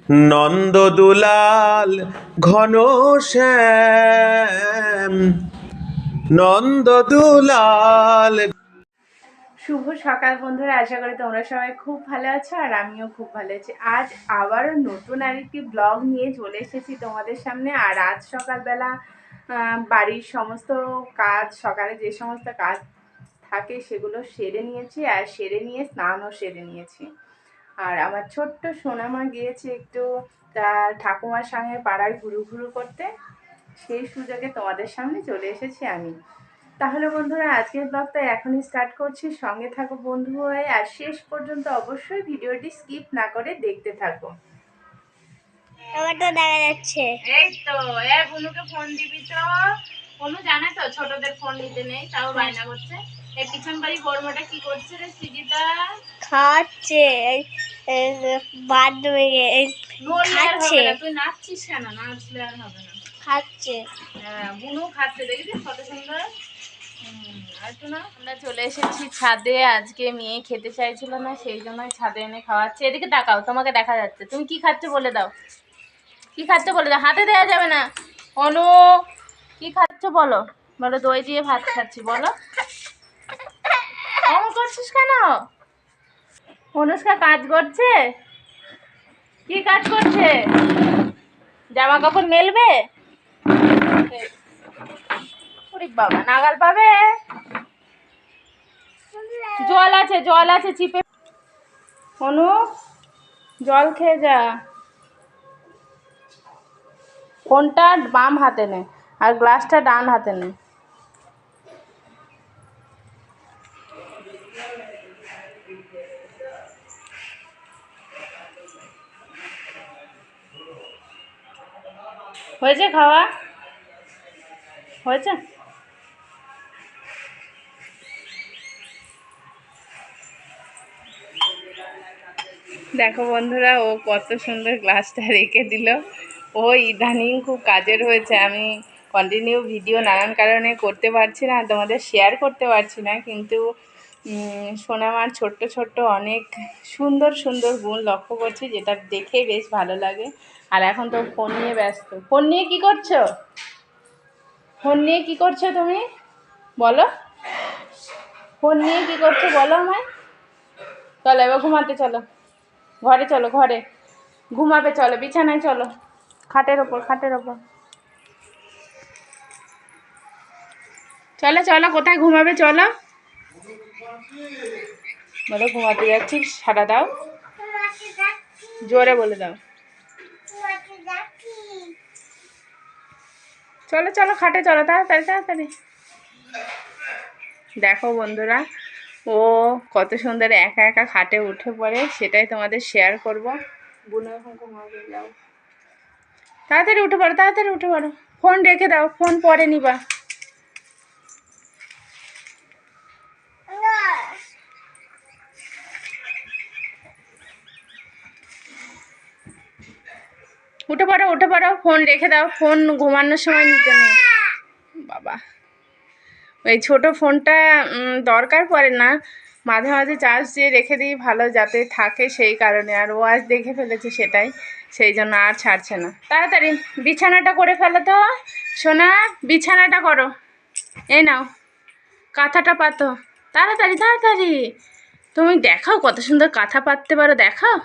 নন্দদুলাল ঘনশ্যাম নন্দদুলাল। শুভ সকাল বন্ধুরা, আশা করি তোমরা সবাই খুব ভালো আছো আর আমিও খুব ভালো আছি। আজ আবারও নতুন আরেকটি ব্লগ নিয়ে চলে এসেছি তোমাদের সামনে। আর আজ সকালবেলা বাড়ির সমস্ত কাজ, সকালে যে সমস্ত কাজ থাকে সেগুলো সেরে নিয়েছি, আর সেরে নিয়ে স্নানও সেরে নিয়েছি। আর আমার ছোট্ট সোনামা গিয়েছে একটু তার ঠাকুমার সঙ্গে পাড়ায় ঘুরু ঘুরু করতে, সেই সুযোগে তোমাদের সামনে চলে এসেছি আমি। তাহলে বন্ধুরা, আজকের ব্লগটা এখনই স্টার্ট করছি। সঙ্গে থাকো বন্ধু হয়ে, আর শেষ পর্যন্ত অবশ্যই ভিডিওটি স্কিপ না করে দেখতে থাকো। টমেটো দেখা যাচ্ছে। এই তো বনুকে ফোন দিবি তো। বনু জানে তো ছোটদের ফোন নিতে নেই, তাও বায়না করছে। এই পিছন বাড়ি বর্মটা কি করছে রে সৃজিতা? খাচ্ছে বাদ খাচ্ছে। তুই নাচছিস কেন? নাচলে আর হবে না। খাচ্ছে। হ্যাঁ, বুনু খাচ্ছে, দেখেছিস কত সুন্দর। আমরা চলে এসেছি ছাদে। আজকে মেয়ে খেতে চাইছিল না, সেই জন্যই ছাদে এনে খাওয়াচ্ছে। এদিকে তাকাও, তোমাকে দেখা যাচ্ছে। তুমি কি খাচ্ছ বলে দাও, কি খাচ্ছ বলে দাও। হাতে দেওয়া যাবে না। অনু, কি খাচ্ছ বলো? বলো দই দিয়ে ভাত খাচ্ছি বলো। অমন করছিস কেন? অনুষ্কা কাজ করছে। কি কাজ করছে? জামা কাপড় মেলবে? ওরে বাবা, নাগাল পাবে। জল আছে, জল আছে, চিপে। অনু, জল খেয়ে যা। ফোনটা বাম হাতে নে আর গ্লাসটা ডান হাতে নে। হয়েছে খাওয়া? হয়েছে? দেখো বন্ধুরা, ও কত সুন্দর গ্লাসটা রেখে দিল। ও ইদানিং খুব কাজের হয়েছে। আমি কন্টিনিউ ভিডিও নানান কারণে করতে পারছি না, তোমাদের শেয়ার করতে পারছি না, কিন্তু সোনামার ছোট্ট ছোট্ট অনেক সুন্দর সুন্দর গুণ লক্ষ্য করছি, যেটা দেখে বেশ ভালো লাগে। আর এখন তো ফোন নিয়ে ব্যস্ত। ফোন নিয়ে কি করছো? ফোন নিয়ে কি করছো তুমি বলো? ফোন নিয়ে কি করছো বলো আমায়। চলো এবার ঘুমাতে চলো, ঘরে চলো, ঘরে ঘুমাবে। চলো বিছানায় চলো, খাটের ওপর, খাটের ওপর চলো। চলো কোথায় ঘুমাবে চলো। বলো ঘুমাতে যাচ্ছি, সারা দাও, জোরে বলে দাও। চলো চলো খাটে চলো, তাড়াতাড়ি তাড়াতাড়ি। দেখো বন্ধুরা, ও কত সুন্দর একা একা খাটে উঠে পড়ে, সেটাই তোমাদের শেয়ার করবো। বুনো এখন ঘুমাবে, যাও তাড়াতাড়ি উঠে পড়ো, তাড়াতাড়ি উঠে পড়ো। ফোন রেখে দাও, ফোন পরে নিবা। উঠে পড়ো, উঠে পড়ো, ফোন রেখে দাও। ফোন ঘুমানোর সময় নিতে নেই বাবা। ওই ছোট ফোনটা দরকার পড়ে না, মাঝে মাঝে চার্জ দিয়ে রেখে দিই ভালো, যাতে থাকে, সেই কারণে। আর ও আজ দেখে ফেলেছে সেটাই, সেই জন্য আর ছাড়ছে না। তাড়াতাড়ি বিছানাটা করে ফেলো তো সোনা, বিছানাটা করো। এই নাও কাঁথাটা পাতো, তাড়াতাড়ি তাড়াতাড়ি। তুমি দেখাও কত সুন্দর কাঁথা পাততে পারো, দেখাও।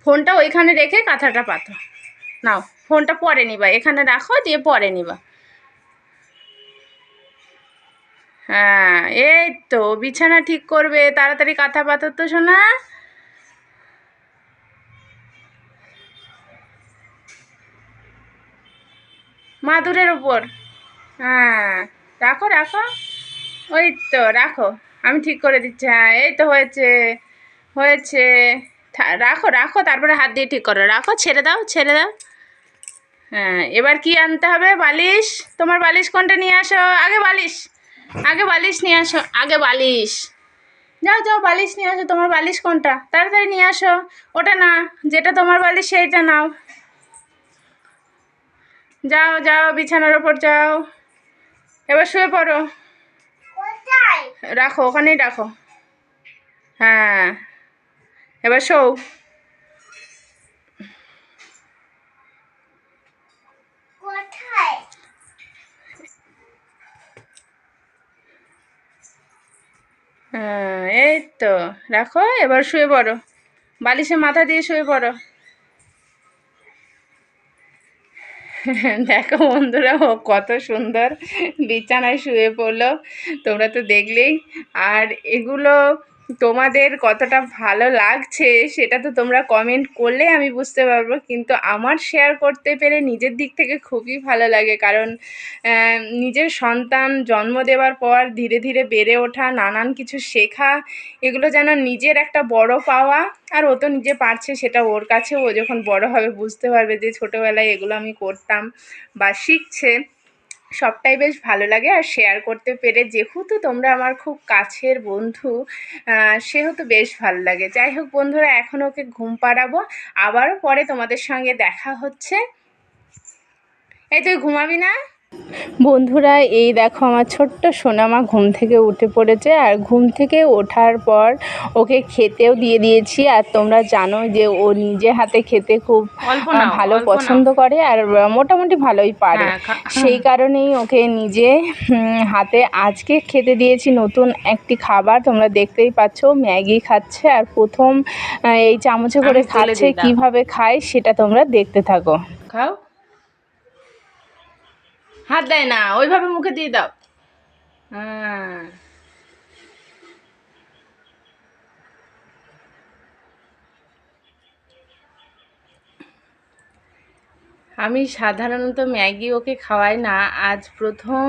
ফোনটা ওইখানে রেখে কাঁথাটা পাতো। নাও ফোনটা পরে নিবা, এখানে রাখো, দিয়ে পরে নিবা। হ্যাঁ এই তো বিছানা ঠিক করবে, তাড়াতাড়ি কাঁথা পাতো তো সোনা। মাদুরের উপর, হ্যাঁ রাখো রাখো, ওই তো রাখো, আমি ঠিক করে দিচ্ছি। হ্যাঁ এই তো হয়েছে, হয়েছে। রাখো রাখো, তারপরে হাত দিয়ে ঠিক করো। রাখো, ছেড়ে দাও ছেড়ে দাও। হ্যাঁ এবার কি আনতে হবে? বালিশ। তোমার বালিশ কোনটা নিয়ে আসো, আগে বালিশ, আগে বালিশ নিয়ে আসো, আগে বালিশ। যাও যাও বালিশ নিয়ে আসো। তোমার বালিশ কোনটা, তাড়াতাড়ি নিয়ে আসো। ওটা না, যেটা তোমার বালিশ সেইটা নাও। যাও যাও বিছানার ওপর যাও, এবার শুয়ে পড়ো। রাখো ওখানেই রাখো। হ্যাঁ এবার শোও। হ্যাঁ, এই তো রাখো, এবার শুয়ে পড়ো, বালিশে মাথা দিয়ে শুয়ে পড়ো। দেখো বন্ধুরা, ও কত সুন্দর বিছানায় শুয়ে পড়লো, তোমরা তো দেখলেই। আর এগুলো তোমাদের কতটা ভালো লাগছে সেটা তো তোমরা কমেন্ট করলে আমি বুঝতে পারবো, কিন্তু আমার শেয়ার করতে পেরে নিজের দিক থেকে খুবই ভালো লাগে। কারণ নিজের সন্তান জন্ম দেওয়ার পর ধীরে ধীরে বেড়ে ওঠা, নানান কিছু শেখা, এগুলো যেন নিজের একটা বড় পাওয়া। আর ও তো নিজে পারছে, সেটা ওর কাছে, ও যখন বড় হবে বুঝতে পারবে যে ছোটোবেলায় এগুলো আমি করতাম বা শিখছে। সবটাই বেশ ভালো লাগে। আর শেয়ার করতে পেরে, যেহেতু তোমরা আমার খুব কাছের বন্ধু, সেহেতু বেশ ভালো লাগে। যাই হোক বন্ধুরা, এখন ওকে ঘুম পাড়াবো, আবারও পরে তোমাদের সঙ্গে দেখা হচ্ছে। এই তুই ঘুমাবি না? বন্ধুরা, এই দেখো আমার ছোট্ট সোনামা ঘুম থেকে উঠে পড়েছে। আর ঘুম থেকে ওঠার পর ওকে খেতেও দিয়ে দিয়েছি। আর তোমরা জানো যে ও নিজে হাতে খেতে খুব ভালো পছন্দ করে, আর মোটামুটি ভালোই পারে। সেই কারণেই ওকে নিজে হাতে আজকে খেতে দিয়েছি নতুন একটি খাবার। তোমরা দেখতেই পাচ্ছ, ম্যাগি খাচ্ছে। আর প্রথম এই চামচে করে খাচ্ছে, কিভাবে খায় সেটা তোমরা দেখতে থাকো। খাও, হাত দেয় না, ওইভাবে মুখে দিয়ে দাও। হ্যাঁ, আমি সাধারণত ম্যাগি ওকে খাওয়াই না, আজ প্রথম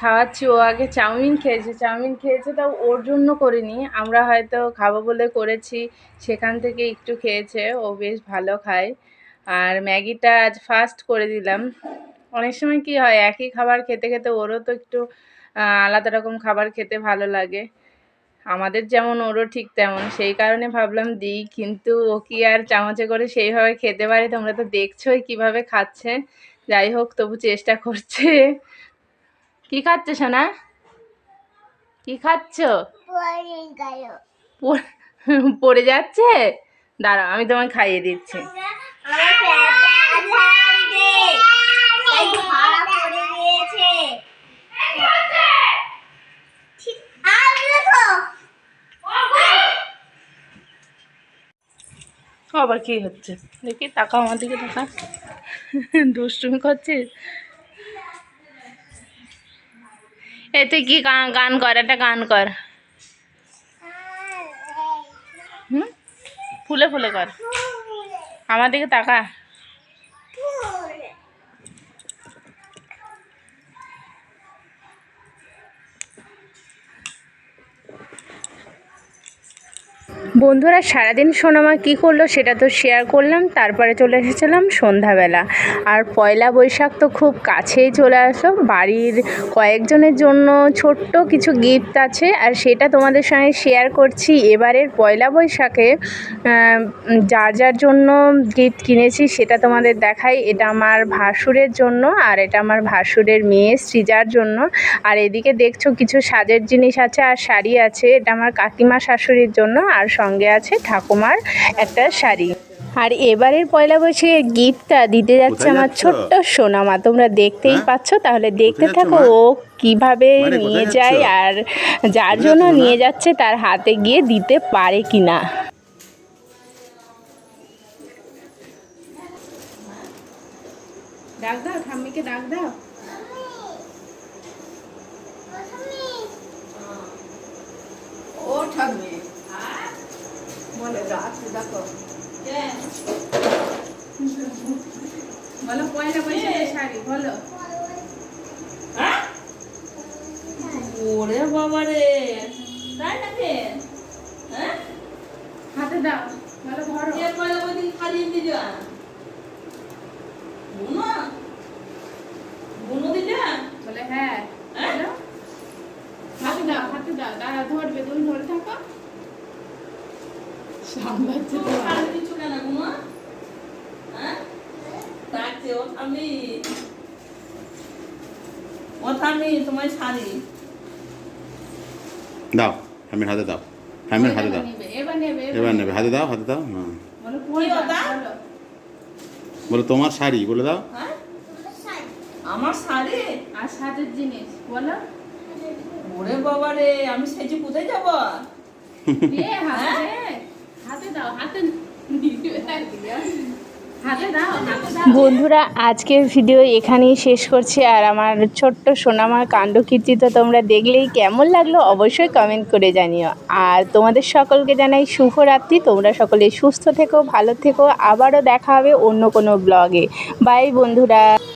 খাওয়াচ্ছি। ও আগে চাউমিন খেয়েছে, তাও ওর জন্য করিনি, আমরা হয়তো খাবো বলে করেছি, সেখান থেকে একটু খেয়েছে। ও বেশ ভালো খায়। আর ম্যাগিটা আজ ফার্স্ট করে দিলাম। অনেক সময় কি হয়, একই খাবার খেতে খেতে ওরও তো একটু আলাদা রকম খাবার খেতে ভালো লাগে, আমাদের যেমন ওরও ঠিক তেমন। সেই কারণে ভাবলাম দিই, কিন্তু ও কি আর চামচে করে সেইভাবে খেতে পারে? তোমরা তো দেখছোই কিভাবে খাচ্ছে। যাই হোক, তবু চেষ্টা করছে। কি খাচ্ছে সোনা? কি খাচ্ছ? পড়ে যাচ্ছে? দাঁড়াও, আমি তোমায় খাইয়ে দিচ্ছি। আবার কি হচ্ছে দেখি, তাকাও আমার দিকে, তাকা। দুষ্টুমি করছিস? এ তুই কি গান কর, একটা গান কর। হুম, ফুলে ফুলে কর, আমার দিকে তাকা। বন্ধুরা, সারাদিন সোনামা কী করলো সেটা তো শেয়ার করলাম। তারপরে চলে এসেছিলাম সন্ধ্যাবেলা। আর পয়লা বৈশাখ তো খুব কাছেই চলে আসো, বাড়ির কয়েকজনের জন্য ছোট্ট কিছু গিফট আছে, আর সেটা তোমাদের সঙ্গে শেয়ার করছি। এবারের পয়লা বৈশাখে যার যার জন্য গিফট কিনেছি সেটা তোমাদের দেখাই। এটা আমার ভাসুরের জন্য, আর এটা আমার ভাসুরের মেয়ে সৃজার জন্য। আর এদিকে দেখছো কিছু সাজের জিনিস আছে আর শাড়ি আছে, এটা আমার কাকিমা শাশুড়ির জন্য। আর সঙ্গে আছে ঠাকুমার একটা শাড়ি। আর এবারের পয়লা বৈশাখে গিফটটা দিতে যাচ্ছে আমার ছোট্ট সোনামা। তোমরা দেখতেই পাচ্ছ, তাহলে দেখতে থাকো ও কিভাবে নিয়ে যায়, আর যার জন্য নিয়ে যাচ্ছে তার হাতে গিয়ে দিতে পারে কিনা। ডাক দাও, ঠাম্মিকে ডাক দাও। ও ঠাম্মি বলে যাচ্ছে, দেখো বলো পয়লা বৈশাখের শাড়ি বলো। ওরে বাবা রে, তাই নাকি? হাতে দাও, বলো ধরো। পয়লা বৈশাখ খালিয়ে দিও বুনো, বুনো দিলা বলে। হ্যাঁ, হাতে দাও, হাতে দাও, দাঁড়া ধরবে, তুমি ধরে থাকো। সামলাচ্ছে তো আর কিছু কেন বুনো? হ্যাঁ, তাকে ও থামি, ও থামি, তোমার শাড়ি দাও, হ্যামির হাতে দাও, হ্যামির হাতে দাও। এবার নেবে, এবার নেবে, হাতে দাও, হাতে দাও। হ্যাঁ, বলো কই দাও, বলো তোমার শাড়ি বলে দাও। হ্যাঁ, আমার শাড়ি আর সাজের জিনিস বলো। ওরে বাবা। বাবা রে, আমি সেজে কোথায় যাবো? বন্ধুরা আজকের ভিডিও এখানেই শেষ করছি। আর আমার ছোট্ট সোনামার কাণ্ডকীর্তি তো তোমরা দেখলেই, কেমন লাগলো অবশ্যই কমেন্ট করে জানিও। আর তোমাদের সকলকে জানাই শুভরাত্রি। তোমরা সকলে সুস্থ থেকো, ভালো থেকো। আবারও দেখা হবে অন্য কোনো ব্লগে। বাই বন্ধুরা।